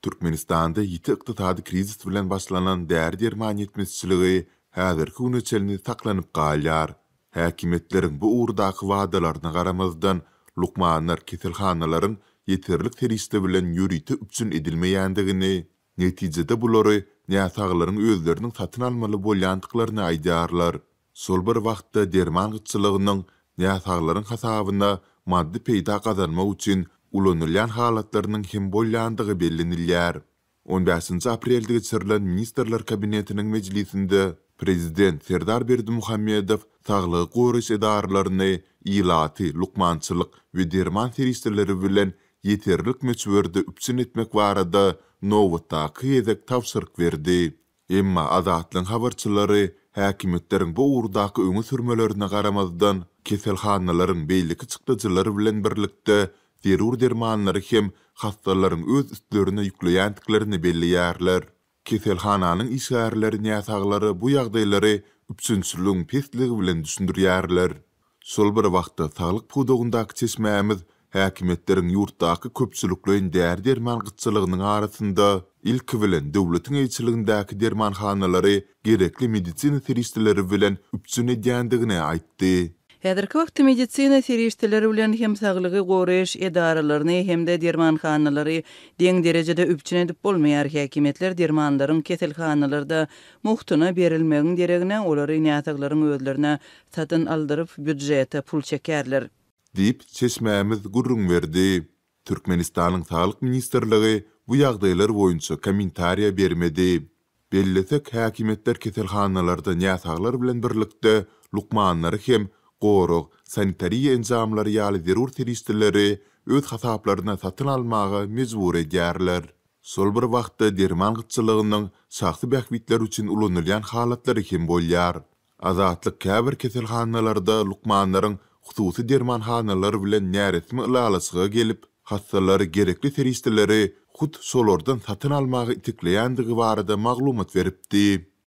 Türkmenistanda ýiti ykdysady krizis bilen başlanan däri derman ýetmezçiligi häzirki güneçelini taklanyp galýar. Häkimetleriň bu uğurdaky wadalaryna garamazdan lukmanlar keselhanalaryň ýeterlik teriste bilen ýürüýti üçin edilmeýändigini, netijede bulary ýasaglaryň özleriniň satyn almaly bolýandyklaryny aýdarlar. Sol bir wagtda derman gytçylygynyň ýasaglaryň hasabyna maddi peýda gazanmak üçin ulanylýan halatlarynyň hem bolýandygy bellenilýär. 15 aprelde geçirilen Ministrler Kabinetiniň mejlisinde Prezident Serdar Berdimuhammedow saglygy goraş edarlaryny ilaty, lukmançylyk we derman teristleri bilen ýeterlik meçberde üpçün etmek barada nowatdaky ýezek tapşyryk berdi. Emma azatlyň habarçylary häkimetleriň bu uğurdaky öňe sürmelerine garamazdan keselhanalaryň beýleki çykdyjylary bilen birlikde zerur dermanlary hem hastalaryň öz üstlerine ýükleýändiklerini belliýärler. Keselhananyň işgärlerini ýasaglary bu ýagdaýlary üçünçülüň pesligi bilen düşündirýärler. Sol bir wagtda saglyk pudugundaky çeşmämiz häkimetleriň ýurtdaky köpçülikleň däri derman gytçylygynyň arasynda ilki bilen döwletiň eýçiligindäki dermanhanalary gerekli medisina seristileri bilen üçün edýändigini aýtdy. Häzirki wagtda medisina seristileri bilen hem saglygy goraş edaralaryny hem de dermanhanalary deň derejede üpçün edip bolmaýar. Häkimetler dermanlaryň keselhanalarda muhtyna berilmegiň deregine olary ýasaglaryň özlerine satyn aldyryp büdjete pul çekerler. Dip çeşmämiz gurrun berdi. Türkmenistanyň Saglyk Ministrligi bu ýagdaýlar boýunça kommentariýa bermedi. Bellesek häkimetler keselhanalarda ýasaglar bilen birlikde lukmanlary hem gorog, sanitariýa enjamlary ýaly zerur teristleri öz hasaplaryna satyn almagy mejbur edýärler. Sol bir wagtda derman gytçylygynyň şahsy bähbitler üçin ulanylýan halatlary hem bolýar. Azatlyk käbir keselhanalarda lukmanlaryň hususy dermanhanalary bilen näresmi ulalaşyga gelip, hastalary gerekli teristleri hut solardan satyn almagy itikleýändigi barada maglumat beripdi.